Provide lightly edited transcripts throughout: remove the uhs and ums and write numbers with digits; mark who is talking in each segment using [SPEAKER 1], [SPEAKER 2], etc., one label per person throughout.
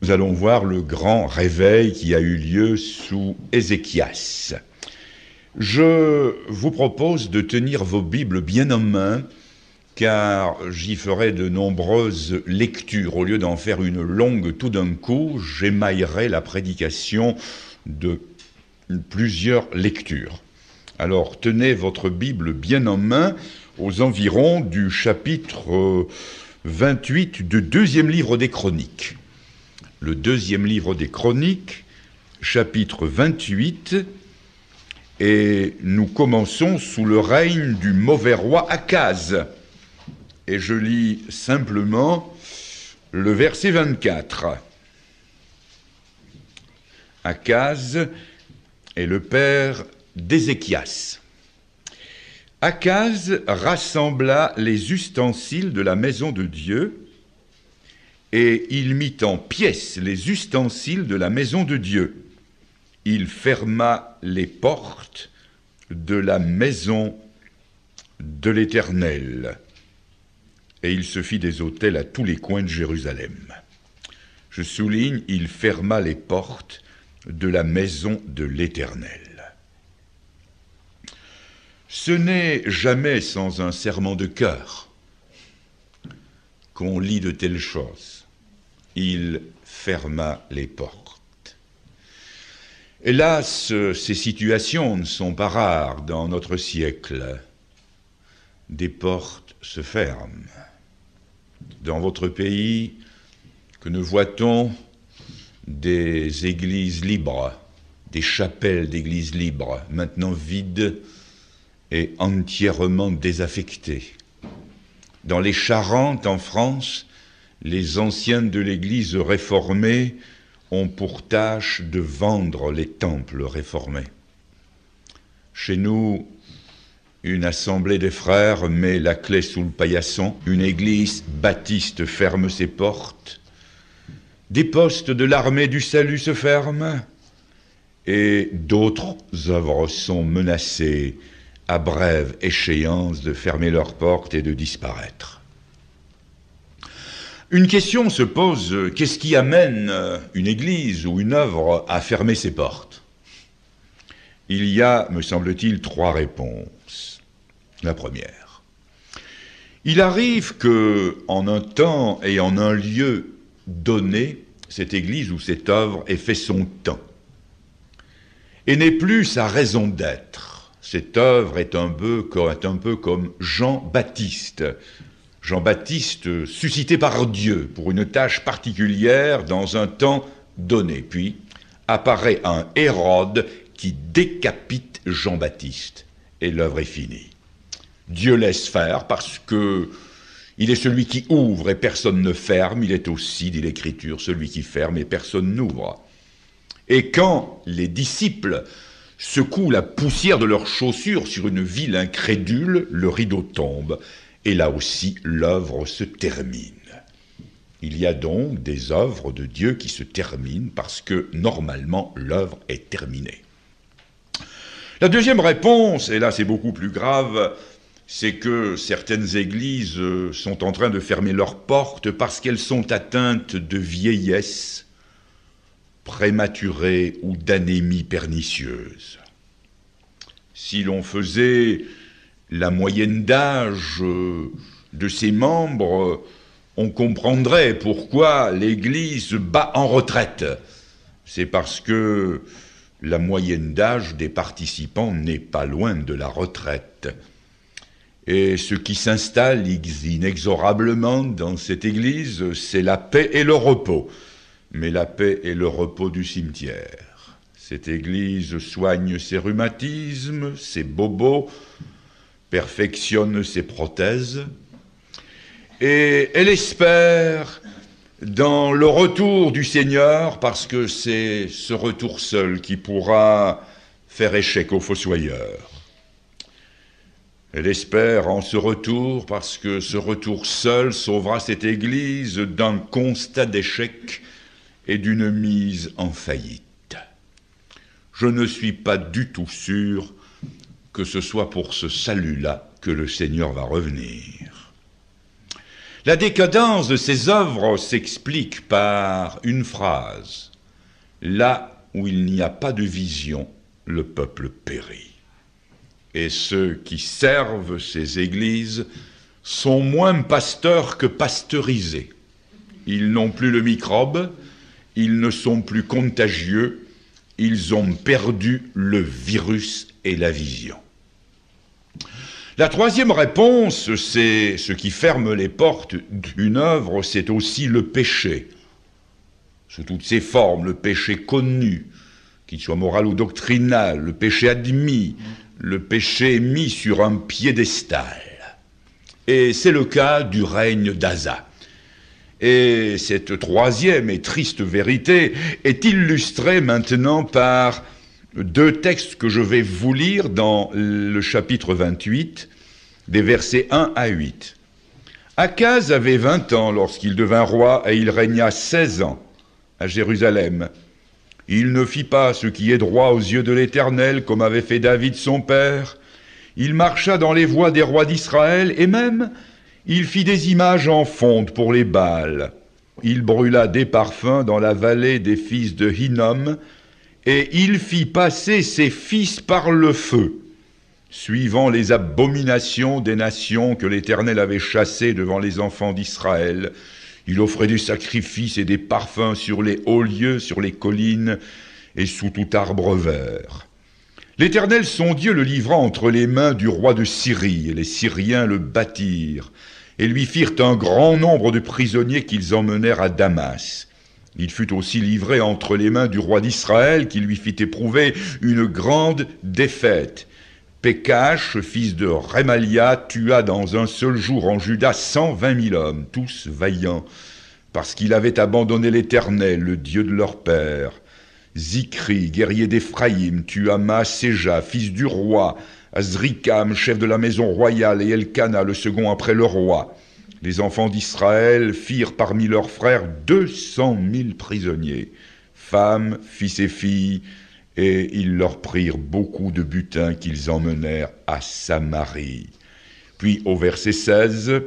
[SPEAKER 1] Nous allons voir le grand réveil qui a eu lieu sous Ézéchias. Je vous propose de tenir vos Bibles bien en main, car j'y ferai de nombreuses lectures. Au lieu d'en faire une longue tout d'un coup, j'émaillerai la prédication de plusieurs lectures. Alors tenez votre Bible bien en main aux environs du chapitre 28 du deuxième livre des Chroniques. Le deuxième livre des Chroniques, chapitre 28, et nous commençons sous le règne du mauvais roi Akaz. Et je lis simplement le verset 24. Akaz est le père d'Ézéchias. Akaz rassembla les ustensiles de la maison de Dieu, et il mit en pièces les ustensiles de la maison de Dieu. Il ferma les portes de la maison de l'Éternel. Et il se fit des autels à tous les coins de Jérusalem. Je souligne, il ferma les portes de la maison de l'Éternel. Ce n'est jamais sans un serrement de cœur qu'on lit de telles choses. Il ferma les portes. Hélas, ces situations ne sont pas rares dans notre siècle. Des portes se ferment. Dans votre pays, que ne voit-on? Des églises libres, des chapelles d'églises libres, maintenant vides et entièrement désaffectées. Dans les Charentes, en France, les anciens de l'Église réformée ont pour tâche de vendre les temples réformés. Chez nous, une assemblée des frères met la clé sous le paillasson, une église baptiste ferme ses portes, des postes de l'armée du salut se ferment, et d'autres œuvres sont menacées à brève échéance de fermer leurs portes et de disparaître. Une question se pose, qu'est-ce qui amène une église ou une œuvre à fermer ses portes? Il y a, me semble-t-il, 3 réponses. La première. Il arrive que, en un temps et en un lieu donné, cette église ou cette œuvre ait fait son temps et n'est plus sa raison d'être. Cette œuvre est un peu comme Jean-Baptiste. Jean-Baptiste suscité par Dieu pour une tâche particulière dans un temps donné. Puis apparaît un Hérode qui décapite Jean-Baptiste et l'œuvre est finie. Dieu laisse faire parce que il est celui qui ouvre et personne ne ferme. Il est aussi, dit l'Écriture, celui qui ferme et personne n'ouvre. Et quand les disciples secouent la poussière de leurs chaussures sur une ville incrédule, le rideau tombe. Et là aussi, l'œuvre se termine. Il y a donc des œuvres de Dieu qui se terminent parce que, normalement, l'œuvre est terminée. La deuxième réponse, et là c'est beaucoup plus grave, c'est que certaines églises sont en train de fermer leurs portes parce qu'elles sont atteintes de vieillesse prématurée ou d'anémie pernicieuse. Si l'on faisait la moyenne d'âge de ses membres, on comprendrait pourquoi l'Église bat en retraite. C'est parce que la moyenne d'âge des participants n'est pas loin de la retraite. Et ce qui s'installe inexorablement dans cette Église, c'est la paix et le repos. Mais la paix et le repos du cimetière. Cette Église soigne ses rhumatismes, ses bobos, perfectionne ses prothèses, et elle espère dans le retour du Seigneur, parce que c'est ce retour seul qui pourra faire échec aux fossoyeurs. Elle espère en ce retour, parce que ce retour seul sauvera cette Église d'un constat d'échec et d'une mise en faillite. Je ne suis pas du tout sûr que ce soit pour ce salut-là que le Seigneur va revenir. La décadence de ces œuvres s'explique par une phrase. Là où il n'y a pas de vision, le peuple périt. Et ceux qui servent ces églises sont moins pasteurs que pasteurisés. Ils n'ont plus le microbe, ils ne sont plus contagieux, ils ont perdu le virus et la vision. La troisième réponse, c'est ce qui ferme les portes d'une œuvre, c'est aussi le péché. Sous toutes ses formes, le péché connu, qu'il soit moral ou doctrinal, le péché admis, le péché mis sur un piédestal. Et c'est le cas du règne d'Asa. Et cette troisième et triste vérité est illustrée maintenant par deux textes que je vais vous lire dans le chapitre 28, des versets 1 à 8. Akaz avait 20 ans lorsqu'il devint roi et il régna 16 ans à Jérusalem. Il ne fit pas ce qui est droit aux yeux de l'Éternel, comme avait fait David son père. Il marcha dans les voies des rois d'Israël, et même il fit des images en fonte pour les Baals. Il brûla des parfums dans la vallée des fils de Hinnom, et il fit passer ses fils par le feu, suivant les abominations des nations que l'Éternel avait chassées devant les enfants d'Israël. Il offrait des sacrifices et des parfums sur les hauts lieux, sur les collines et sous tout arbre vert. L'Éternel, son Dieu, le livra entre les mains du roi de Syrie, et les Syriens le battirent, et lui firent un grand nombre de prisonniers qu'ils emmenèrent à Damas. Il fut aussi livré entre les mains du roi d'Israël, qui lui fit éprouver une grande défaite. Pécache, fils de Rémalia, tua dans un seul jour en Juda 120 000 hommes, tous vaillants, parce qu'il avait abandonné l'Éternel, le Dieu de leur père. Zikri, guerrier d'Éphraïm, tua Maaséja, fils du roi, Azrikam, chef de la maison royale, et Elkana, le second après le roi. Les enfants d'Israël firent parmi leurs frères 200 000 prisonniers, femmes, fils et filles, et ils leur prirent beaucoup de butin qu'ils emmenèrent à Samarie. Puis au verset 16,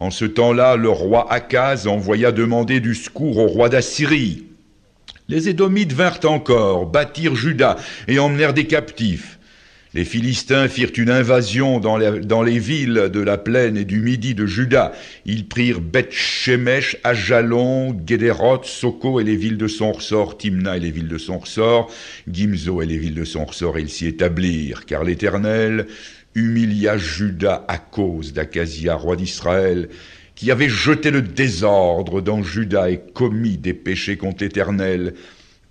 [SPEAKER 1] en ce temps-là, le roi Akaz envoya demander du secours au roi d'Assyrie. Les Édomites vinrent encore, battirent Juda et emmenèrent des captifs. Les Philistins firent une invasion dans les villes de la plaine et du midi de Juda. Ils prirent Beth-Shemesh, Ajalon, Guédéroth, Soko et les villes de son ressort, Timna et les villes de son ressort, Gimzo et les villes de son ressort, et ils s'y établirent. Car l'Éternel humilia Juda à cause d'Akazia, roi d'Israël, qui avait jeté le désordre dans Juda et commis des péchés contre l'Éternel.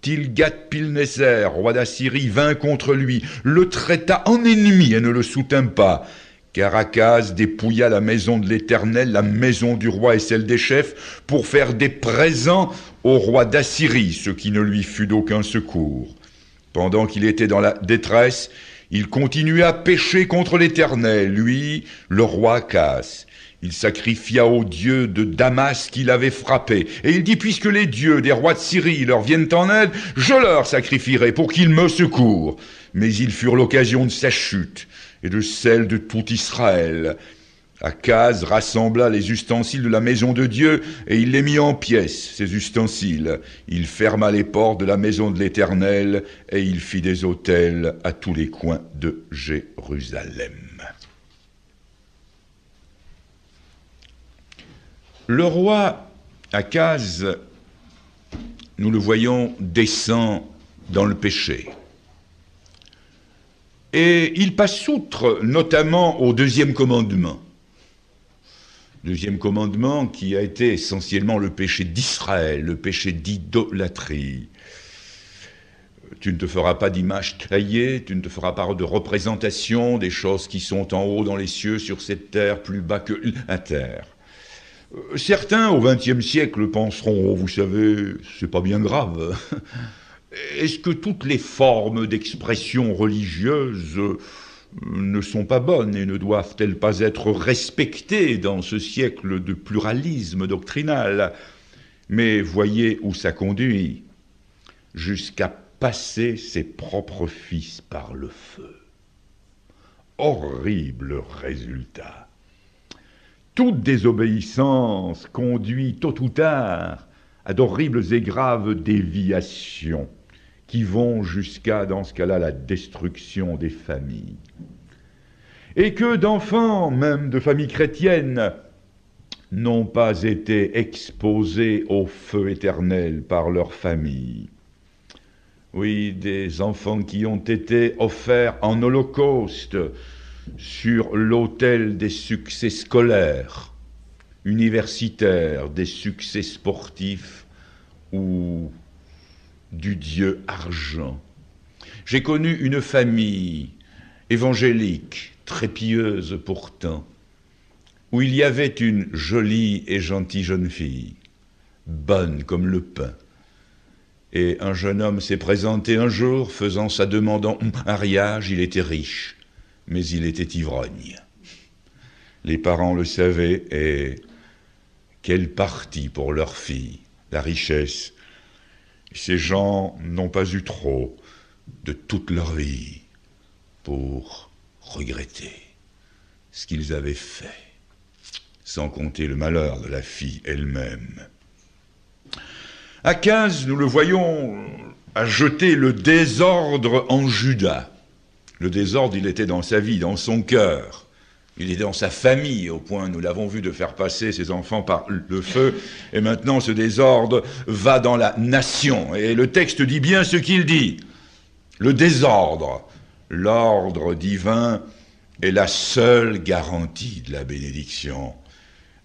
[SPEAKER 1] Tilgat-Pilneser, roi d'Assyrie, vint contre lui, le traita en ennemi et ne le soutint pas. Car Akaz dépouilla la maison de l'Éternel, la maison du roi et celle des chefs, pour faire des présents au roi d'Assyrie, ce qui ne lui fut d'aucun secours. Pendant qu'il était dans la détresse, il continuait à pécher contre l'Éternel, lui, le roi Akaz. Il sacrifia aux dieux de Damas qu'il avait frappé. Et il dit, puisque les dieux des rois de Syrie leur viennent en aide, je leur sacrifierai pour qu'ils me secourent. Mais ils furent l'occasion de sa chute et de celle de tout Israël. Akaz rassembla les ustensiles de la maison de Dieu et il les mit en pièces, ces ustensiles. Il ferma les portes de la maison de l'Éternel et il fit des autels à tous les coins de Jérusalem. Le roi Akaz, nous le voyons, descend dans le péché. Et il passe outre, notamment au deuxième commandement. Deuxième commandement qui a été essentiellement le péché d'Israël, le péché d'idolâtrie. Tu ne te feras pas d'image taillée, tu ne te feras pas de représentation des choses qui sont en haut dans les cieux, sur cette terre, plus bas que la terre. Certains, au XXe siècle, penseront, oh, vous savez, c'est pas bien grave. Est-ce que toutes les formes d'expression religieuse ne sont pas bonnes et ne doivent-elles pas être respectées dans ce siècle de pluralisme doctrinal? Mais voyez où ça conduit, jusqu'à passer ses propres fils par le feu. Horrible résultat. toute désobéissance conduit tôt ou tard à d'horribles et graves déviations qui vont jusqu'à, dans ce cas-là, la destruction des familles. Et que d'enfants, même de familles chrétiennes, n'ont pas été exposés au feu éternel par leur famille. Oui, des enfants qui ont été offerts en holocauste sur l'autel des succès scolaires, universitaires, des succès sportifs ou du dieu argent. J'ai connu une famille évangélique, très pieuse pourtant, où il y avait une jolie et gentille jeune fille, bonne comme le pain. Et un jeune homme s'est présenté un jour, faisant sa demande en mariage. Il était riche, mais il était ivrogne. Les parents le savaient, et quel parti pour leur fille, la richesse. Ces gens n'ont pas eu trop de toute leur vie pour regretter ce qu'ils avaient fait, sans compter le malheur de la fille elle-même. Akaz, nous le voyons, a jeté le désordre en Juda. Le désordre, il était dans sa vie, dans son cœur. Il était dans sa famille, au point, nous l'avons vu, de faire passer ses enfants par le feu. Et maintenant, ce désordre va dans la nation. Et le texte dit bien ce qu'il dit. Le désordre, l'ordre divin est la seule garantie de la bénédiction.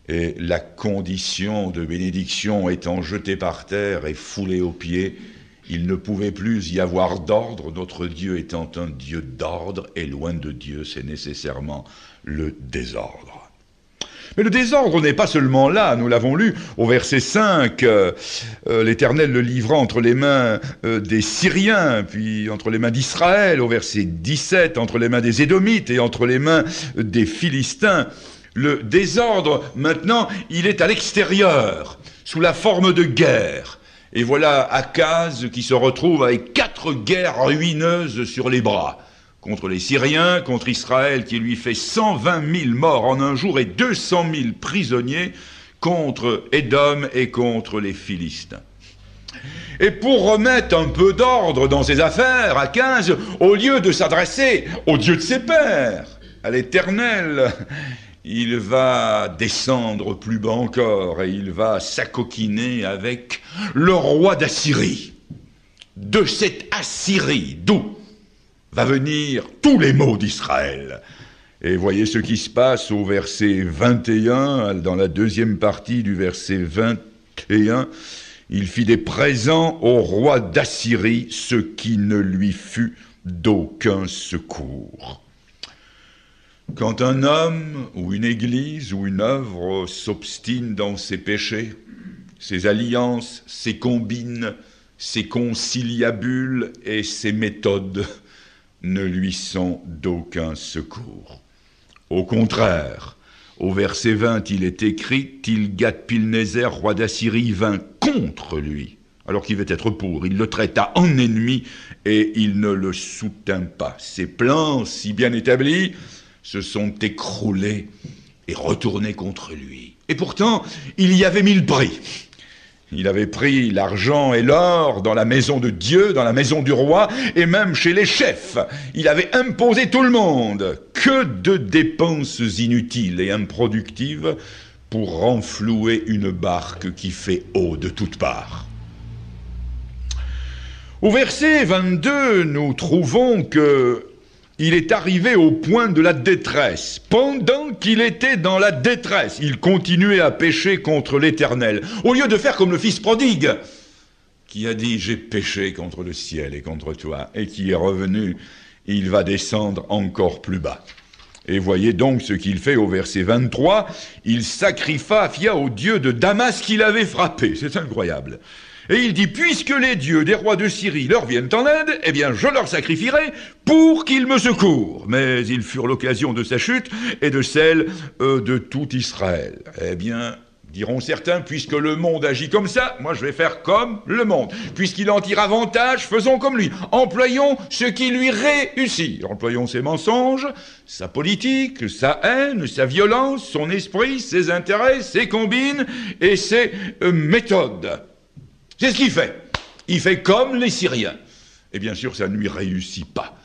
[SPEAKER 1] Et la condition de bénédiction étant jetée par terre et foulée aux pieds, il ne pouvait plus y avoir d'ordre. Notre Dieu étant un Dieu d'ordre, et loin de Dieu, c'est nécessairement le désordre. Mais le désordre n'est pas seulement là, nous l'avons lu au verset 5, l'Éternel le livra entre les mains des Syriens, puis entre les mains d'Israël, au verset 17, entre les mains des Édomites et entre les mains des Philistins. Le désordre, maintenant, il est à l'extérieur, sous la forme de guerre. Et voilà Akaz qui se retrouve avec 4 guerres ruineuses sur les bras. Contre les Syriens, contre Israël qui lui fait 120 000 morts en un jour et 200 000 prisonniers, contre Édom et contre les Philistins. Et pour remettre un peu d'ordre dans ses affaires, Akaz, au lieu de s'adresser au Dieu de ses pères, à l'Éternel, il va descendre plus bas encore et il va s'acoquiner avec le roi d'Assyrie. De cette Assyrie, d'où va venir tous les maux d'Israël. Et voyez ce qui se passe au verset 21, dans la deuxième partie du verset 21. Il fit des présents au roi d'Assyrie, ce qui ne lui fut d'aucun secours. Quand un homme, ou une église, ou une œuvre s'obstine dans ses péchés, ses alliances, ses combines, ses conciliabules et ses méthodes ne lui sont d'aucun secours. Au contraire, au verset 20, il est écrit « Tilgat-Pilnéser, roi d'Assyrie, vint contre lui ». Alors qu'il devait être pour, il le traita en ennemi et il ne le soutint pas. Ses plans, si bien établis, se sont écroulés et retournés contre lui. Et pourtant, il y avait mis le prix. Il avait pris l'argent et l'or dans la maison de Dieu, dans la maison du roi, et même chez les chefs. Il avait imposé tout le monde. Que de dépenses inutiles et improductives pour renflouer une barque qui fait eau de toutes parts. Au verset 22, nous trouvons que il est arrivé au point de la détresse. Pendant qu'il était dans la détresse, il continuait à pécher contre l'Éternel. Au lieu de faire comme le fils prodigue, qui a dit « J'ai péché contre le ciel et contre toi », et qui est revenu, il va descendre encore plus bas. Et voyez donc ce qu'il fait au verset 23. Il sacrifia au dieu de Damas qu'il avait frappé. C'est incroyable. Et il dit, puisque les dieux des rois de Syrie leur viennent en aide, eh bien je leur sacrifierai pour qu'ils me secourent. Mais ils furent l'occasion de sa chute et de celle de tout Israël. Eh bien, Diront certains, puisque le monde agit comme ça, moi je vais faire comme le monde. Puisqu'il en tire avantage, faisons comme lui. Employons ce qui lui réussit. Employons ses mensonges, sa politique, sa haine, sa violence, son esprit, ses intérêts, ses combines et ses méthodes. C'est ce qu'il fait. Il fait comme les Syriens. Et bien sûr, ça ne lui réussit pas.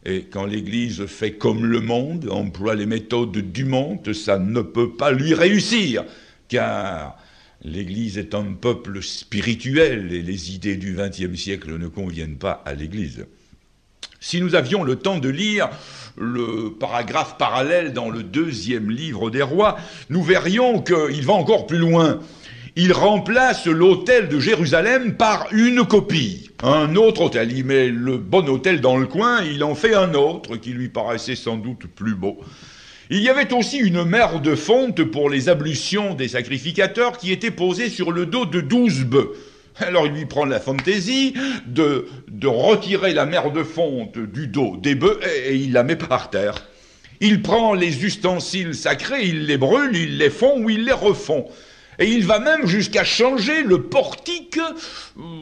[SPEAKER 1] Et quand l'Église fait comme le monde, emploie les méthodes du monde, ça ne peut pas lui réussir. Car l'Église est un peuple spirituel et les idées du XXe siècle ne conviennent pas à l'Église. Si nous avions le temps de lire le paragraphe parallèle dans le 2e livre des rois, nous verrions qu'il va encore plus loin. Il remplace l'autel de Jérusalem par une copie, un autre autel. Il met le bon autel dans le coin, il en fait un autre qui lui paraissait sans doute plus beau. Il y avait aussi une mère de fonte pour les ablutions des sacrificateurs qui était posée sur le dos de 12 bœufs. Alors il lui prend la fantaisie de retirer la mère de fonte du dos des bœufs et il la met par terre. Il prend les ustensiles sacrés, il les brûle, il les fond ou il les refond. Et il va même jusqu'à changer le portique,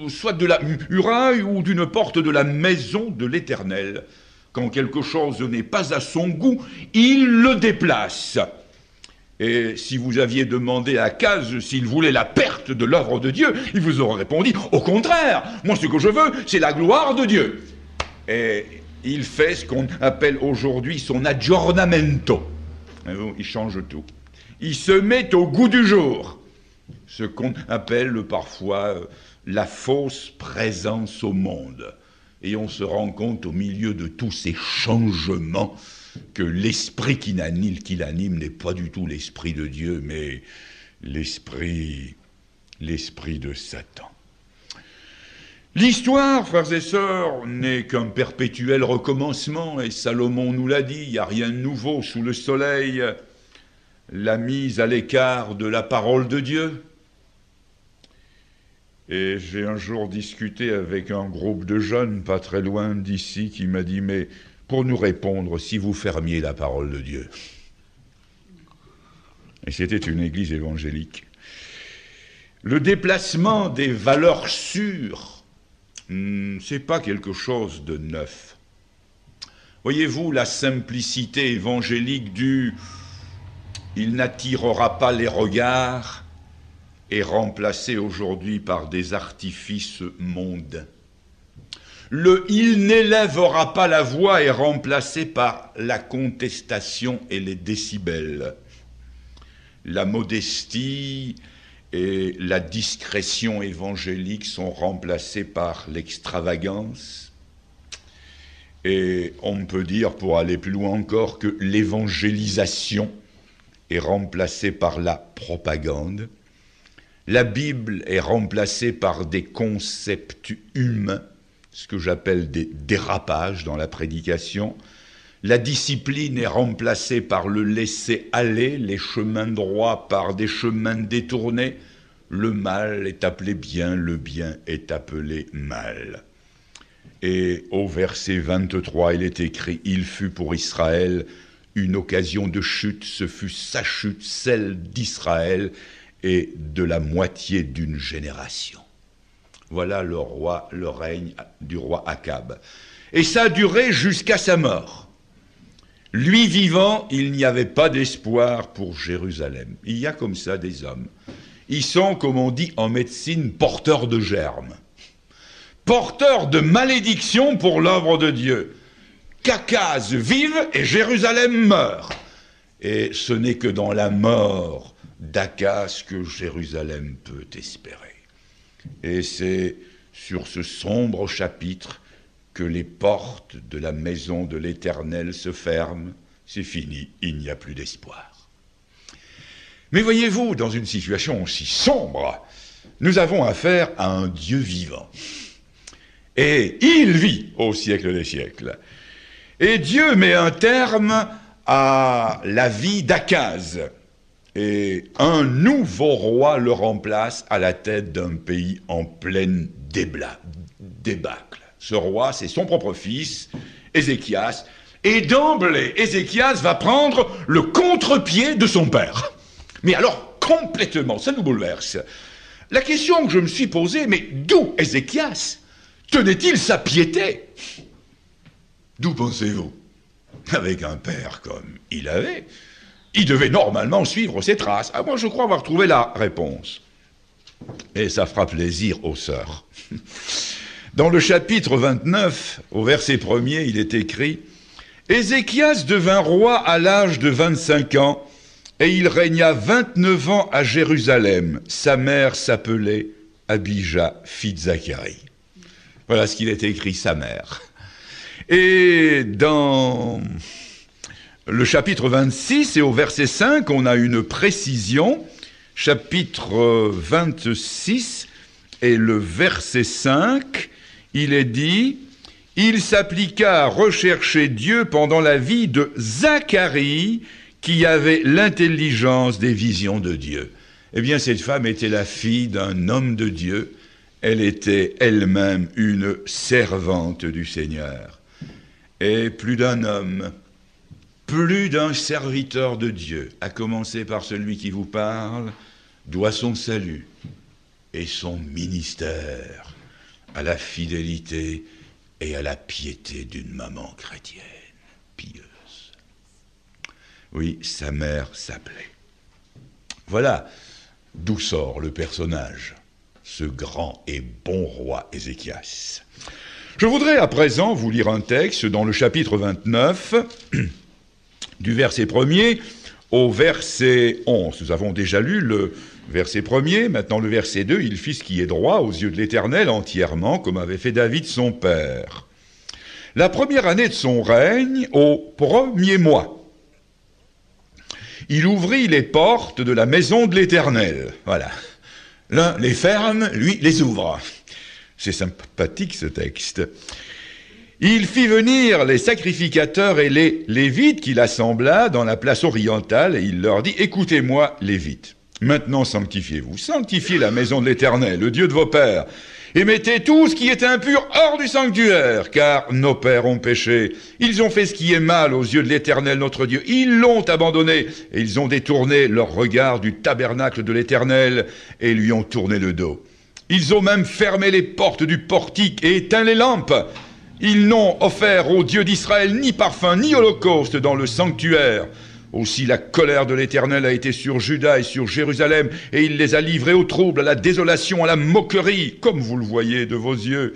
[SPEAKER 1] soit de la muraille ou d'une porte de la maison de l'Éternel. Quand quelque chose n'est pas à son goût, il le déplace. Et si vous aviez demandé à Akaz s'il voulait la perte de l'œuvre de Dieu, il vous aurait répondu « Au contraire, moi ce que je veux, c'est la gloire de Dieu ». Et il fait ce qu'on appelle aujourd'hui son aggiornamento. Il change tout. Il se met au goût du jour. Ce qu'on appelle parfois la fausse présence au monde. Et on se rend compte au milieu de tous ces changements que l'esprit qui l'anime n'est pas du tout l'esprit de Dieu, mais l'esprit de Satan. L'histoire, frères et sœurs, n'est qu'un perpétuel recommencement, et Salomon nous l'a dit, il n'y a rien de nouveau sous le soleil. La mise à l'écart de la parole de Dieu. Et j'ai un jour discuté avec un groupe de jeunes, pas très loin d'ici, qui m'a dit « Mais pour nous répondre, si vous fermiez la parole de Dieu ?» Et c'était une église évangélique. Le déplacement des valeurs sûres, c'est pas quelque chose de neuf. Voyez-vous, la simplicité évangélique du « il n'attirera pas les regards » est remplacé aujourd'hui par des artifices mondains. Le « il n'élèvera pas la voix » est remplacé par la contestation et les décibels. La modestie et la discrétion évangélique sont remplacées par l'extravagance. Et on peut dire, pour aller plus loin encore, que l'évangélisation est remplacée par la propagande. La Bible est remplacée par des concepts humains, ce que j'appelle des dérapages dans la prédication. La discipline est remplacée par le laisser-aller, les chemins droits par des chemins détournés. Le mal est appelé bien, le bien est appelé mal. Et au verset 23, il est écrit « Il fut pour Israël une occasion de chute, ce fut sa chute, celle d'Israël, et de la moitié d'une génération. » Voilà le règne du roi Akab. Et ça a duré jusqu'à sa mort. Lui vivant, il n'y avait pas d'espoir pour Jérusalem. Il y a comme ça des hommes. Ils sont, comme on dit en médecine, porteurs de germes. Porteurs de malédiction pour l'œuvre de Dieu. Qu'Akaz vive et Jérusalem meurt. Et ce n'est que dans la mort d'Akaz que Jérusalem peut espérer. Et c'est sur ce sombre chapitre que les portes de la maison de l'Éternel se ferment. C'est fini, il n'y a plus d'espoir. Mais voyez-vous, dans une situation aussi sombre, nous avons affaire à un Dieu vivant. Et il vit au siècle des siècles. Et Dieu met un terme à la vie d'Akaz. Et un nouveau roi le remplace à la tête d'un pays en pleine débâcle. Ce roi, c'est son propre fils, Ézéchias. Et d'emblée, Ézéchias va prendre le contre-pied de son père. Mais alors, complètement, ça nous bouleverse. La question que je me suis posée, mais d'où Ézéchias tenait-il sa piété? D'où pensez-vous? Avec un père comme il avait, il devait normalement suivre ses traces. Ah, moi, je crois avoir trouvé la réponse. Et ça fera plaisir aux sœurs. Dans le chapitre 29, au verset 1er, il est écrit « Ézéchias devint roi à l'âge de 25 ans, et il régna 29 ans à Jérusalem. Sa mère s'appelait Abijah, fille de Zacharie. » Voilà ce qu'il est écrit, sa mère. Et dans le chapitre 26 et au verset 5, on a une précision. Chapitre 26 et le verset 5, il est dit « Il s'appliqua à rechercher Dieu pendant la vie de Zacharie, qui avait l'intelligence des visions de Dieu. » Eh bien, cette femme était la fille d'un homme de Dieu. Elle était elle-même une servante du Seigneur. Et plus d'un homme, plus d'un serviteur de Dieu, à commencer par celui qui vous parle, doit son salut et son ministère à la fidélité et à la piété d'une maman chrétienne, pieuse. Oui, sa mère s'appelait. Voilà d'où sort le personnage, ce grand et bon roi Ézéchias. Je voudrais à présent vous lire un texte dans le chapitre 29, du verset 1er au verset 11. Nous avons déjà lu le verset 1er, maintenant le verset 2, il fit ce qui est droit aux yeux de l'Éternel entièrement, comme avait fait David son père. La première année de son règne, au premier mois, il ouvrit les portes de la maison de l'Éternel. Voilà. L'un les ferme, lui les ouvre. C'est sympathique ce texte. Il fit venir les sacrificateurs et les Lévites qu'il assembla dans la place orientale et il leur dit « Écoutez-moi, Lévites, maintenant sanctifiez-vous, sanctifiez la maison de l'Éternel, le Dieu de vos pères, et mettez tout ce qui est impur hors du sanctuaire, car nos pères ont péché. Ils ont fait ce qui est mal aux yeux de l'Éternel notre Dieu. Ils l'ont abandonné et ils ont détourné leur regard du tabernacle de l'Éternel et lui ont tourné le dos. Ils ont même fermé les portes du portique et éteint les lampes. Ils n'ont offert au Dieu d'Israël ni parfum ni holocauste dans le sanctuaire. Aussi la colère de l'Éternel a été sur Juda et sur Jérusalem, et il les a livrés au trouble, à la désolation, à la moquerie, comme vous le voyez de vos yeux.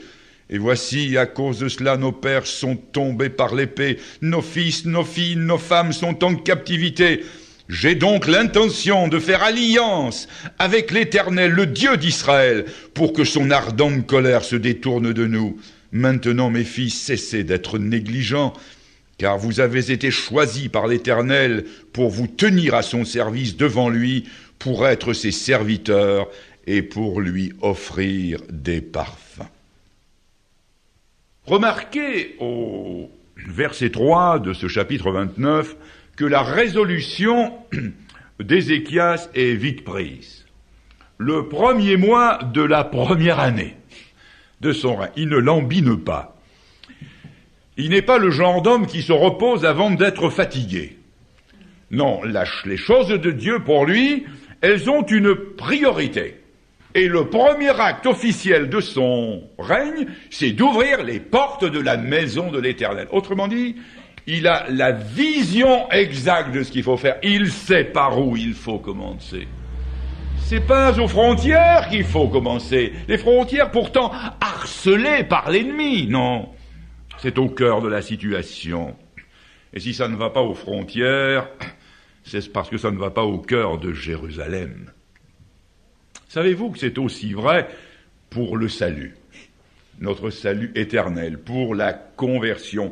[SPEAKER 1] Et voici, à cause de cela, nos pères sont tombés par l'épée, nos fils, nos filles, nos femmes sont en captivité. J'ai donc l'intention de faire alliance avec l'Éternel, le Dieu d'Israël, pour que son ardente colère se détourne de nous. Maintenant, mes fils, cessez d'être négligents, car vous avez été choisis par l'Éternel pour vous tenir à son service devant lui, pour être ses serviteurs et pour lui offrir des parfums. Remarquez au verset 3 de ce chapitre 29 que la résolution d'Ézéchias est vite prise. Le premier mois de la première année de son règne, il ne lambine pas. Il n'est pas le genre d'homme qui se repose avant d'être fatigué. Non, les choses de Dieu, pour lui, elles ont une priorité. Et le premier acte officiel de son règne, c'est d'ouvrir les portes de la maison de l'Éternel. Autrement dit, il a la vision exacte de ce qu'il faut faire. Il sait par où il faut commencer. C'est pas aux frontières qu'il faut commencer. Les frontières, pourtant, harcelées par l'ennemi, non. C'est au cœur de la situation. Et si ça ne va pas aux frontières, c'est parce que ça ne va pas au cœur de Jérusalem. Savez-vous que c'est aussi vrai pour le salut, notre salut éternel, pour la conversion.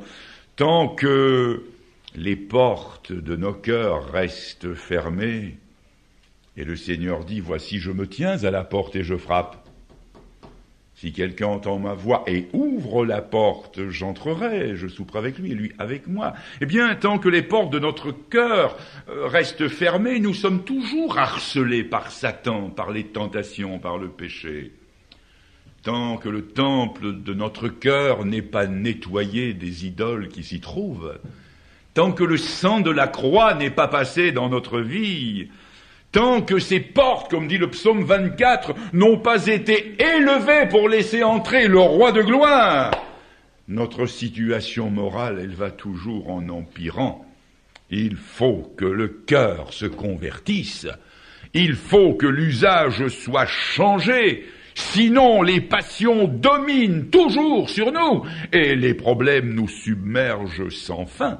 [SPEAKER 1] Tant que les portes de nos cœurs restent fermées, et le Seigneur dit, voici je me tiens à la porte et je frappe. Si quelqu'un entend ma voix et ouvre la porte, j'entrerai, je souperai avec lui et lui avec moi. Eh bien, tant que les portes de notre cœur restent fermées, nous sommes toujours harcelés par Satan, par les tentations, par le péché. Tant que le temple de notre cœur n'est pas nettoyé des idoles qui s'y trouvent, tant que le sang de la croix n'est pas passé dans notre vie, tant que ces portes, comme dit le psaume 24, n'ont pas été élevées pour laisser entrer le roi de gloire, notre situation morale, elle va toujours en empirant. Il faut que le cœur se convertisse, il faut que l'usage soit changé, sinon les passions dominent toujours sur nous et les problèmes nous submergent sans fin.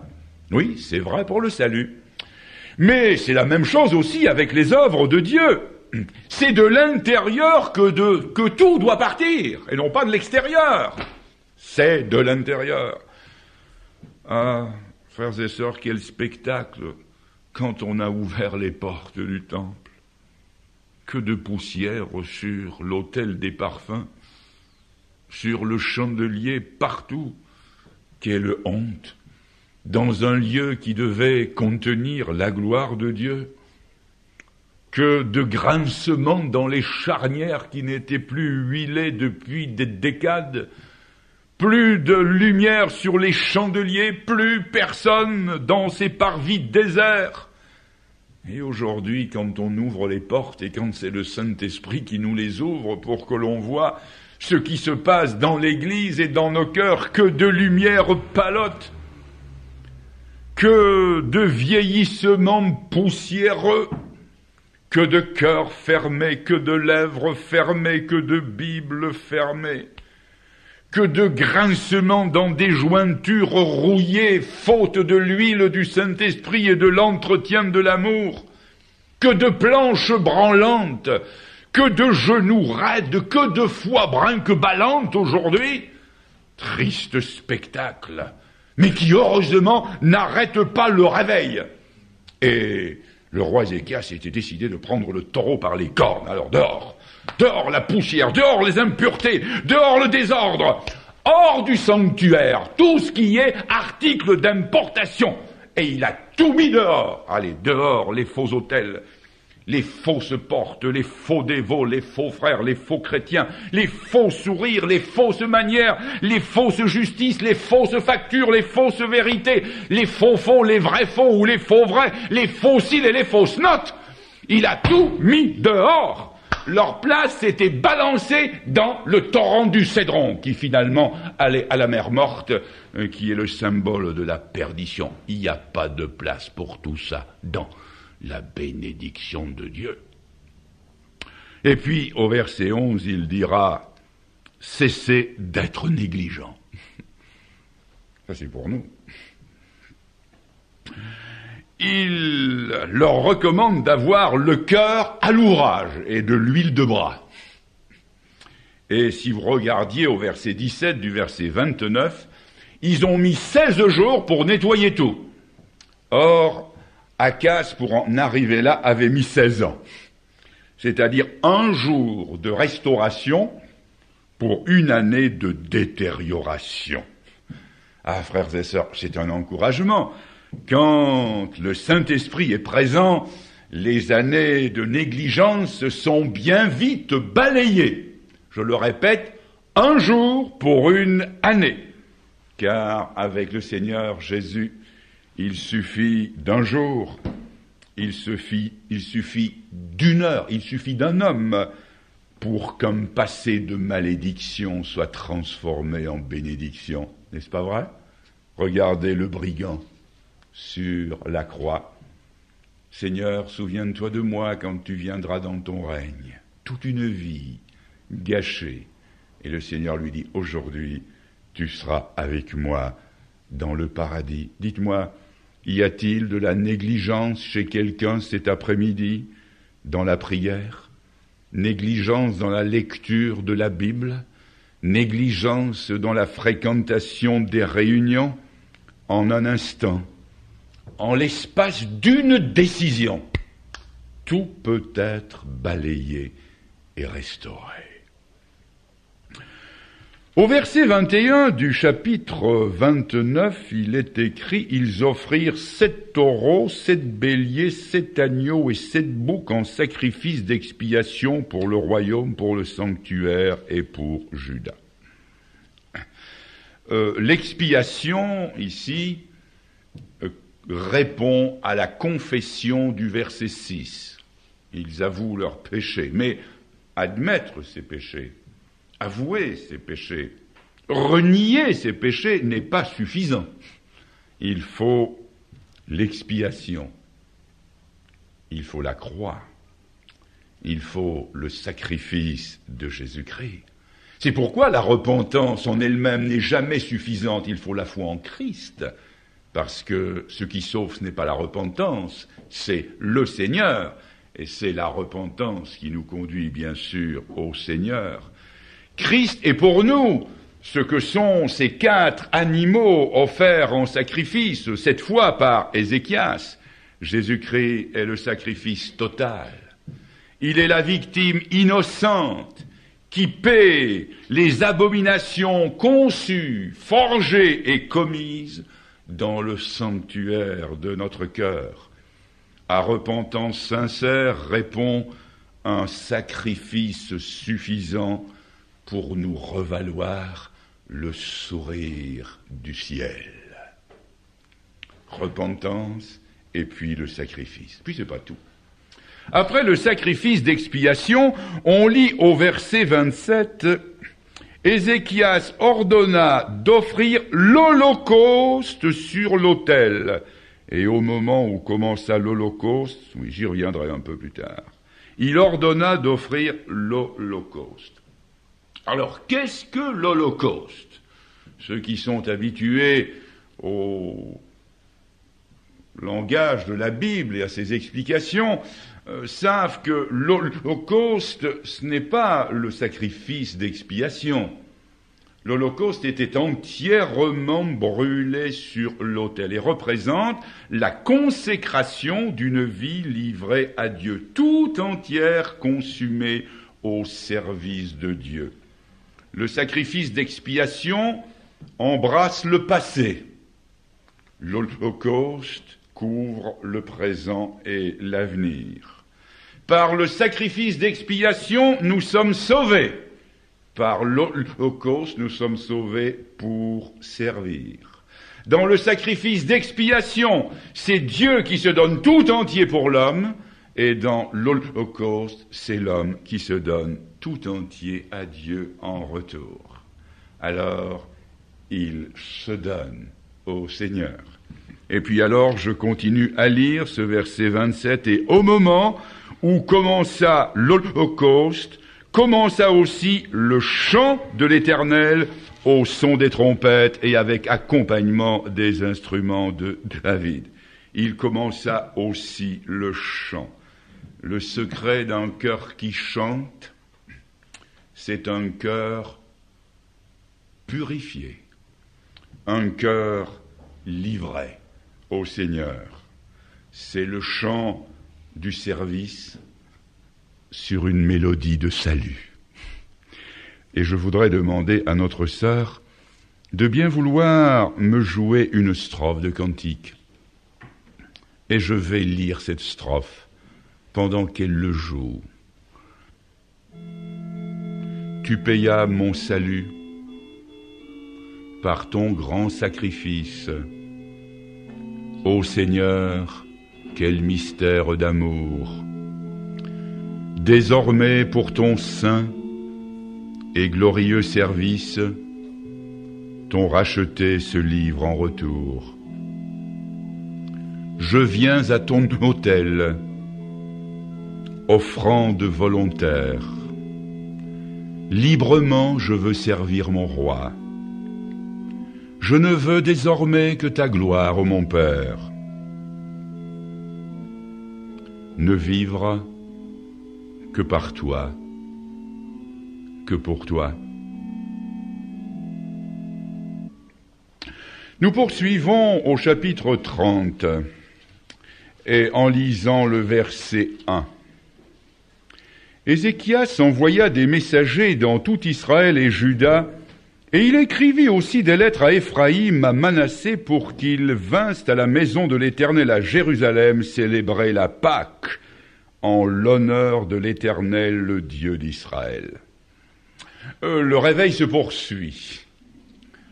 [SPEAKER 1] Oui, c'est vrai pour le salut. Mais c'est la même chose aussi avec les œuvres de Dieu. C'est de l'intérieur que tout doit partir, et non pas de l'extérieur. C'est de l'intérieur. Ah, frères et sœurs, quel spectacle quand on a ouvert les portes du temple. Que de poussière sur l'autel des parfums, sur le chandelier, partout. Quelle honte! Dans un lieu qui devait contenir la gloire de Dieu. Que de grincements dans les charnières qui n'étaient plus huilées depuis des décades. Plus de lumière sur les chandeliers, plus personne dans ces parvis déserts. Et aujourd'hui, quand on ouvre les portes et quand c'est le Saint-Esprit qui nous les ouvre pour que l'on voit ce qui se passe dans l'Église et dans nos cœurs, que de lumière palote, que de vieillissements poussiéreux, que de cœurs fermés, que de lèvres fermées, que de Bibles fermées, que de grincements dans des jointures rouillées, faute de l'huile du Saint-Esprit et de l'entretien de l'amour, que de planches branlantes, que de genoux raides, que de foi brinque-ballante aujourd'hui. Triste spectacle, mais qui heureusement n'arrête pas le réveil. Et le roi Ézéchias s'était décidé de prendre le taureau par les cornes. Alors dehors, dehors la poussière, dehors les impuretés, dehors le désordre, hors du sanctuaire, tout ce qui est article d'importation. Et il a tout mis dehors. Allez, dehors les faux autels, les fausses portes, les faux dévots, les faux frères, les faux chrétiens, les faux sourires, les fausses manières, les fausses justices, les fausses factures, les fausses vérités, les faux faux, les vrais faux ou les faux vrais, les fossiles et les fausses notes. Il a tout mis dehors. Leur place était balancée dans le torrent du Cédron, qui finalement allait à la mer morte, qui est le symbole de la perdition. Il n'y a pas de place pour tout ça dans la bénédiction de Dieu. Et puis, au verset 11, il dira « Cessez d'être négligents ». Ça, c'est pour nous. Il leur recommande d'avoir le cœur à l'ouvrage et de l'huile de bras. Et si vous regardiez au verset 17 du verset 29, ils ont mis 16 jours pour nettoyer tout. Or, Akaz, pour en arriver là, avait mis 16 ans. C'est-à-dire un jour de restauration pour une année de détérioration. Ah, frères et sœurs, c'est un encouragement. Quand le Saint-Esprit est présent, les années de négligence sont bien vite balayées. Je le répète, un jour pour une année. Car avec le Seigneur Jésus, il suffit d'un jour, il suffit d'une heure, il suffit d'un homme pour qu'un passé de malédiction soit transformé en bénédiction. N'est-ce pas vrai? Regardez le brigand sur la croix. Seigneur, souviens-toi de moi quand tu viendras dans ton règne. Toute une vie gâchée. Et le Seigneur lui dit, aujourd'hui, tu seras avec moi dans le paradis. Dites-moi, y a-t-il de la négligence chez quelqu'un cet après-midi dans la prière? Négligence dans la lecture de la Bible? Négligence dans la fréquentation des réunions? En un instant, en l'espace d'une décision, tout peut être balayé et restauré. Au verset 21 du chapitre 29, il est écrit « Ils offrirent 7 taureaux, 7 béliers, 7 agneaux et 7 boucs en sacrifice d'expiation pour le royaume, pour le sanctuaire et pour Juda. » L'expiation, ici, répond à la confession du verset 6. Ils avouent leurs péchés, mais admettre ces péchés, avouer ces péchés, renier ces péchés n'est pas suffisant. Il faut l'expiation, il faut la croix, il faut le sacrifice de Jésus-Christ. C'est pourquoi la repentance en elle-même n'est jamais suffisante, il faut la foi en Christ, parce que ce qui sauve, ce n'est pas la repentance, c'est le Seigneur, et c'est la repentance qui nous conduit bien sûr au Seigneur. Christ est pour nous ce que sont ces 4 animaux offerts en sacrifice, cette fois par Ézéchias. Jésus-Christ est le sacrifice total. Il est la victime innocente qui paie les abominations conçues, forgées et commises dans le sanctuaire de notre cœur. À repentance sincère répond un sacrifice suffisant pour nous revaloir le sourire du ciel. Repentance et puis le sacrifice. Puis c'est pas tout. Après le sacrifice d'expiation, on lit au verset 27, Ézéchias ordonna d'offrir l'holocauste sur l'autel. Et au moment où commença l'holocauste, oui, j'y reviendrai un peu plus tard, il ordonna d'offrir l'holocauste. Alors, qu'est-ce que l'holocauste? Ceux qui sont habitués au langage de la Bible et à ses explications savent que l'holocauste, ce n'est pas le sacrifice d'expiation. L'holocauste était entièrement brûlé sur l'autel et représente la consécration d'une vie livrée à Dieu, tout entière consumée au service de Dieu. Le sacrifice d'expiation embrasse le passé. L'holocauste couvre le présent et l'avenir. Par le sacrifice d'expiation, nous sommes sauvés. Par l'holocauste, nous sommes sauvés pour servir. Dans le sacrifice d'expiation, c'est Dieu qui se donne tout entier pour l'homme, et dans l'holocauste, c'est l'homme qui se donne tout entier à Dieu en retour. Alors, il se donne au Seigneur. Et puis alors, je continue à lire ce verset 27, et au moment où commença l'holocauste, commença aussi le chant de l'Éternel au son des trompettes et avec accompagnement des instruments de David. Il commença aussi le chant. Le secret d'un cœur qui chante, c'est un cœur purifié, un cœur livré au Seigneur. C'est le chant du service sur une mélodie de salut. Et je voudrais demander à notre sœur de bien vouloir me jouer une strophe de cantique. Et je vais lire cette strophe pendant qu'elle le joue. Tu payas mon salut par ton grand sacrifice. Ô Seigneur, quel mystère d'amour! Désormais pour ton saint et glorieux service, ton racheté se livre en retour. Je viens à ton autel, offrande volontaire. Librement je veux servir mon roi. Je ne veux désormais que ta gloire, ô mon Père. Ne vivre que par toi, que pour toi. Nous poursuivons au chapitre 30 et en lisant le verset 1. Ézéchias envoya des messagers dans tout Israël et Juda, et il écrivit aussi des lettres à Éphraïm, à Manassé, pour qu'ils vinssent à la maison de l'Éternel à Jérusalem célébrer la Pâque, en l'honneur de l'Éternel, le Dieu d'Israël. Le réveil se poursuit.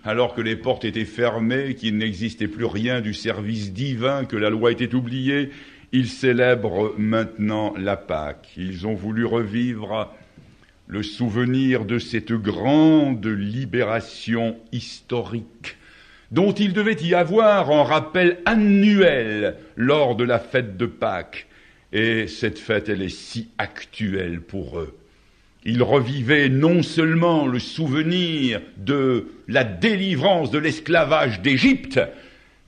[SPEAKER 1] Alors que les portes étaient fermées, qu'il n'existait plus rien du service divin, que la loi était oubliée, Ils célèbrent maintenant la Pâque. Ils ont voulu revivre le souvenir de cette grande libération historique dont il devait y avoir un rappel annuel lors de la fête de Pâques. Et cette fête, elle est si actuelle pour eux. Ils revivaient non seulement le souvenir de la délivrance de l'esclavage d'Égypte,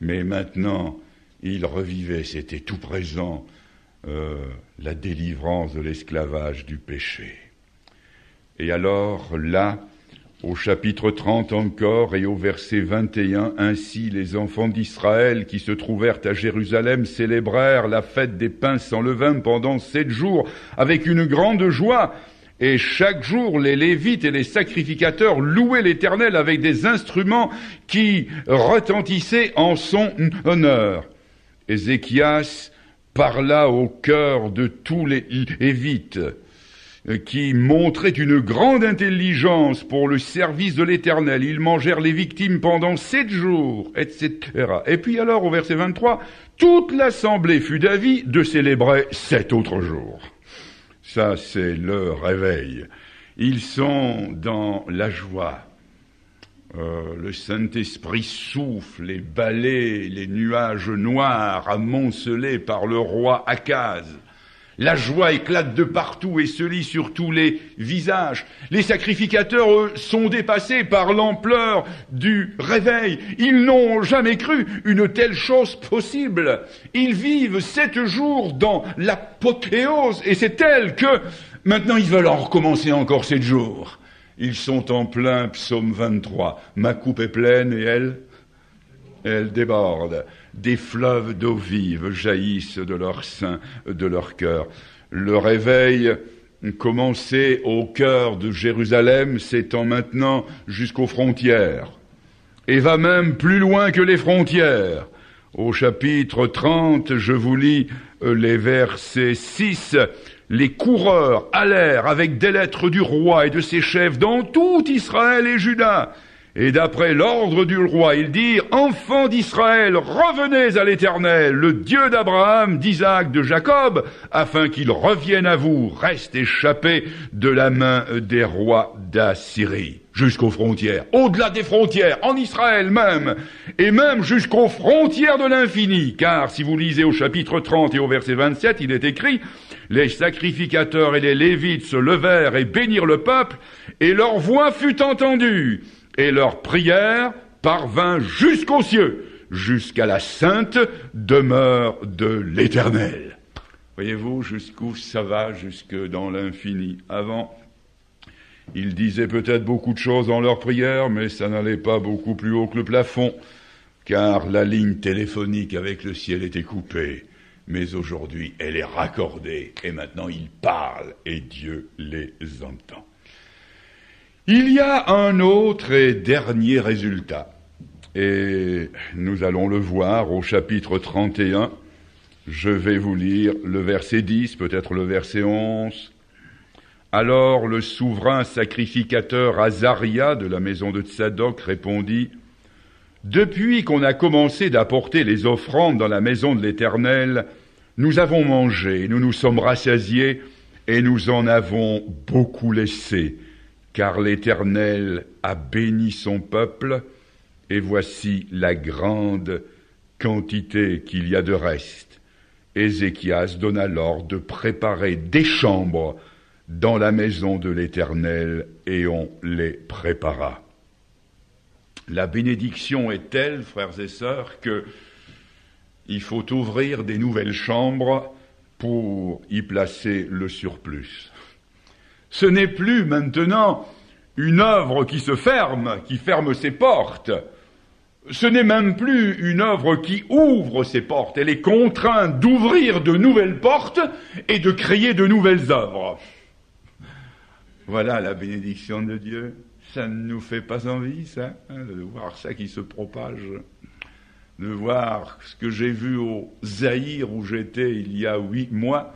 [SPEAKER 1] mais maintenant, ils revivaient, c'était tout présent, la délivrance de l'esclavage du péché. Et alors, là, au chapitre 30 encore et au verset 21, ainsi les enfants d'Israël qui se trouvèrent à Jérusalem célébrèrent la fête des pains sans levain pendant 7 jours avec une grande joie. Et chaque jour, les Lévites et les sacrificateurs louaient l'Éternel avec des instruments qui retentissaient en son honneur. Ézéchias parla au cœur de tous les Lévites, qui montraient une grande intelligence pour le service de l'Éternel. Ils mangèrent les victimes pendant 7 jours, etc. Et puis alors, au verset 23, toute l'assemblée fut d'avis de célébrer 7 autres jours. Ça, c'est le réveil. Ils sont dans la joie. Le Saint-Esprit souffle et balaie les nuages noirs amoncelés par le roi Akaz. La joie éclate de partout et se lit sur tous les visages. Les sacrificateurs, eux, sont dépassés par l'ampleur du réveil. Ils n'ont jamais cru une telle chose possible. Ils vivent 7 jours dans l'apothéose et c'est tel que maintenant ils veulent en recommencer encore 7 jours. Ils sont en plein psaume 23. Ma coupe est pleine et elle déborde. Des fleuves d'eau vive jaillissent de leur sein, de leur cœur. Le réveil commencé au cœur de Jérusalem s'étend maintenant jusqu'aux frontières et va même plus loin que les frontières. Au chapitre 30, je vous lis les versets 6. Les coureurs allèrent avec des lettres du roi et de ses chefs dans tout Israël et Juda. Et d'après l'ordre du roi, ils dirent, « Enfants d'Israël, revenez à l'Éternel, le Dieu d'Abraham, d'Isaac, de Jacob, afin qu'il revienne à vous, reste échappé de la main des rois d'Assyrie. » Jusqu'aux frontières, au-delà des frontières, en Israël même, et même jusqu'aux frontières de l'infini. Car si vous lisez au chapitre 30 et au verset 27, il est écrit, « Les sacrificateurs et les Lévites se levèrent et bénirent le peuple, et leur voix fut entendue. » Et leur prière parvint jusqu'aux cieux, jusqu'à la sainte demeure de l'Éternel. Voyez-vous jusqu'où ça va, jusque dans l'infini. Avant, ils disaient peut-être beaucoup de choses dans leur prière, mais ça n'allait pas beaucoup plus haut que le plafond, car la ligne téléphonique avec le ciel était coupée. Mais aujourd'hui, elle est raccordée, et maintenant ils parlent, et Dieu les entend. Il y a un autre et dernier résultat, et nous allons le voir au chapitre 31. Je vais vous lire le verset 10, peut-être le verset 11. Alors le souverain sacrificateur Azaria de la maison de Tsadok répondit, « Depuis qu'on a commencé d'apporter les offrandes dans la maison de l'Éternel, nous avons mangé, nous nous sommes rassasiés, et nous en avons beaucoup laissé. Car l'Éternel a béni son peuple, et voici la grande quantité qu'il y a de reste. » Ézéchias donna l'ordre de préparer des chambres dans la maison de l'Éternel, et on les prépara. La bénédiction est telle, frères et sœurs, que il faut ouvrir des nouvelles chambres pour y placer le surplus. Ce n'est plus maintenant une œuvre qui se ferme, qui ferme ses portes. Ce n'est même plus une œuvre qui ouvre ses portes. Elle est contrainte d'ouvrir de nouvelles portes et de créer de nouvelles œuvres. Voilà la bénédiction de Dieu. Ça ne nous fait pas envie, ça, de voir ça qui se propage. De voir ce que j'ai vu au Zaïre où j'étais il y a 8 mois.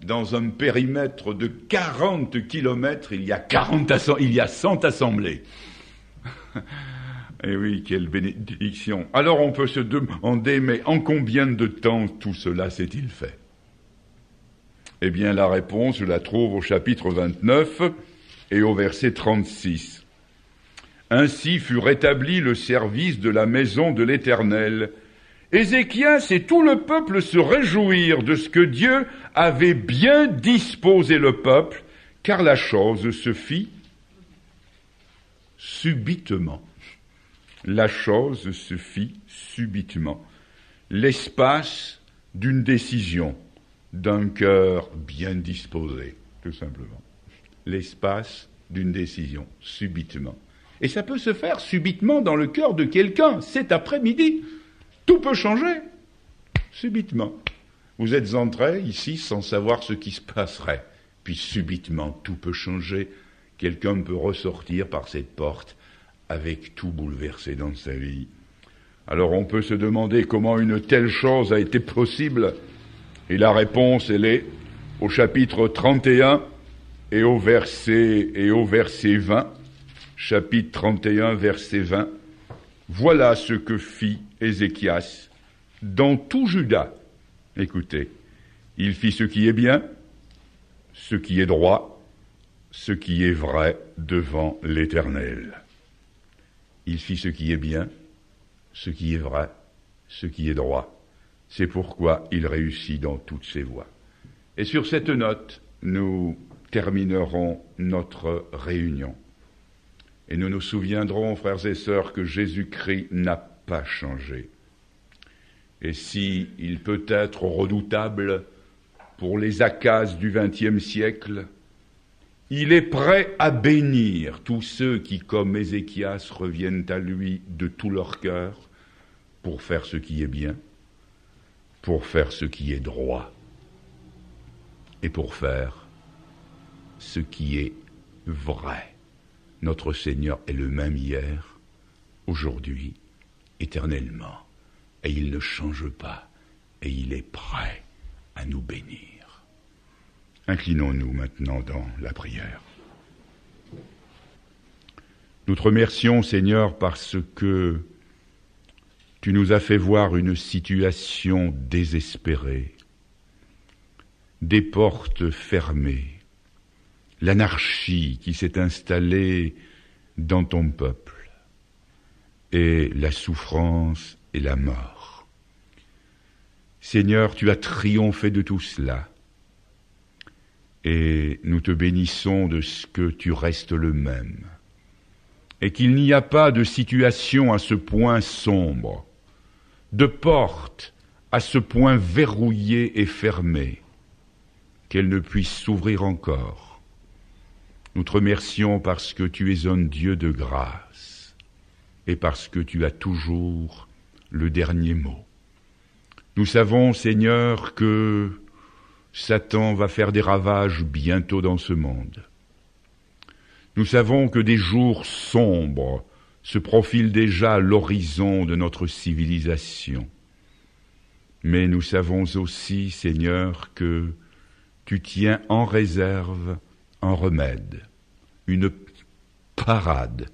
[SPEAKER 1] Dans un périmètre de 40 kilomètres, il y a 100 assemblées. Et oui, quelle bénédiction. Alors on peut se demander, mais en combien de temps tout cela s'est-il fait ? Eh bien, la réponse, je la trouve au chapitre 29 et au verset 36. Ainsi fut rétabli le service de la maison de l'Éternel. Ézéchias et tout le peuple se réjouirent de ce que Dieu avait bien disposé le peuple, car la chose se fit subitement. La chose se fit subitement. L'espace d'une décision, d'un cœur bien disposé, tout simplement. L'espace d'une décision, subitement. Et ça peut se faire subitement dans le cœur de quelqu'un, cet après-midi. Tout peut changer, subitement. Vous êtes entrés ici sans savoir ce qui se passerait. Puis subitement, tout peut changer. Quelqu'un peut ressortir par cette porte avec tout bouleversé dans sa vie. Alors on peut se demander comment une telle chose a été possible. Et la réponse, elle est au chapitre 31 et au verset 20. Chapitre 31, verset 20. Voilà ce que fit Ézéchias dans tout Juda. Écoutez, il fit ce qui est bien, ce qui est droit, ce qui est vrai devant l'Éternel. Il fit ce qui est bien, ce qui est vrai, ce qui est droit. C'est pourquoi il réussit dans toutes ses voies. Et sur cette note, nous terminerons notre réunion. Et nous nous souviendrons, frères et sœurs, que Jésus-Christ n'a pas changé. Et si il peut être redoutable pour les Akazes du XXe siècle, il est prêt à bénir tous ceux qui, comme Ézéchias, reviennent à lui de tout leur cœur pour faire ce qui est bien, pour faire ce qui est droit et pour faire ce qui est vrai. Notre Seigneur est le même hier, aujourd'hui, éternellement. Et il ne change pas. Et il est prêt à nous bénir. Inclinons-nous maintenant dans la prière. Nous te remercions, Seigneur, parce que tu nous as fait voir une situation désespérée, des portes fermées, l'anarchie qui s'est installée dans ton peuple, et la souffrance et la mort. Seigneur, tu as triomphé de tout cela, et nous te bénissons de ce que tu restes le même, et qu'il n'y a pas de situation à ce point sombre, de porte à ce point verrouillée et fermée, qu'elle ne puisse s'ouvrir encore. Nous te remercions parce que tu es un Dieu de grâce et parce que tu as toujours le dernier mot. Nous savons, Seigneur, que Satan va faire des ravages bientôt dans ce monde. Nous savons que des jours sombres se profilent déjà à l'horizon de notre civilisation. Mais nous savons aussi, Seigneur, que tu tiens en réserve un remède, une parade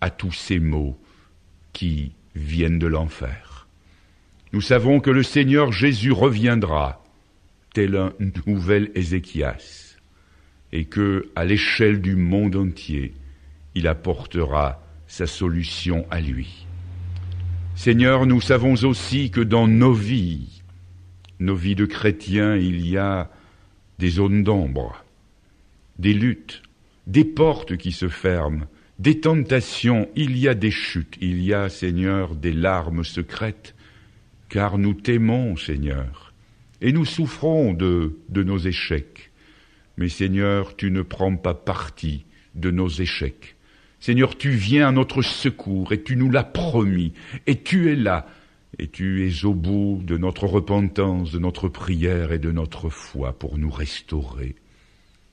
[SPEAKER 1] à tous ces maux qui viennent de l'enfer. Nous savons que le Seigneur Jésus reviendra, tel un nouvel Ézéchias, et que, à l'échelle du monde entier, il apportera sa solution à lui. Seigneur, nous savons aussi que dans nos vies de chrétiens, il y a des zones d'ombre, des luttes, des portes qui se ferment, des tentations, il y a des chutes, il y a, Seigneur, des larmes secrètes, car nous t'aimons, Seigneur, et nous souffrons de nos échecs. Mais Seigneur, tu ne prends pas parti de nos échecs. Seigneur, tu viens à notre secours, et tu nous l'as promis, et tu es là, et tu es au bout de notre repentance, de notre prière et de notre foi pour nous restaurer.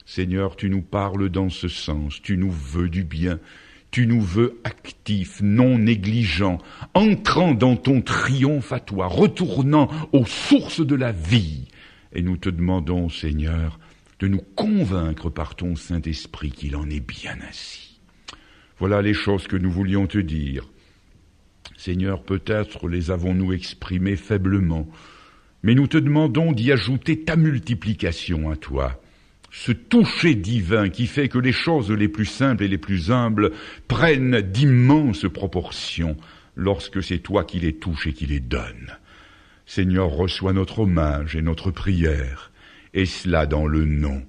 [SPEAKER 1] Seigneur, tu nous parles dans ce sens, tu nous veux du bien, tu nous veux actifs, non négligents, entrant dans ton triomphe à toi, retournant aux sources de la vie. Et nous te demandons, Seigneur, de nous convaincre par ton Saint-Esprit qu'il en est bien ainsi. Voilà les choses que nous voulions te dire. Seigneur, peut-être les avons-nous exprimées faiblement, Mais nous te demandons d'y ajouter ta multiplication à toi, ce toucher divin qui fait que les choses les plus simples et les plus humbles prennent d'immenses proportions lorsque c'est toi qui les touches et qui les donnes. Seigneur, reçois notre hommage et notre prière, et cela dans le nom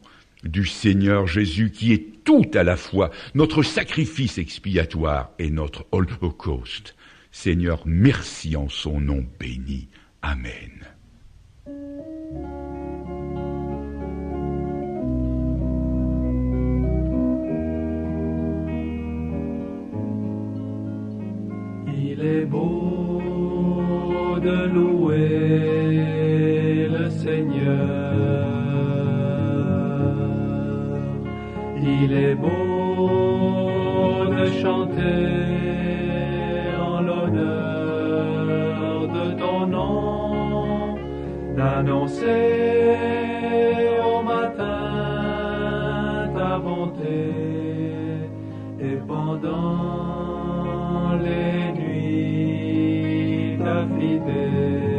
[SPEAKER 1] du Seigneur Jésus qui est tout à la fois notre sacrifice expiatoire et notre holocauste. Seigneur, merci en son nom béni. Amen.
[SPEAKER 2] Il est beau de louer le Seigneur. Il est beau de chanter en l'honneur de ton nom, d'annoncer au matin ta bonté et pendant les nuits ta fidélité.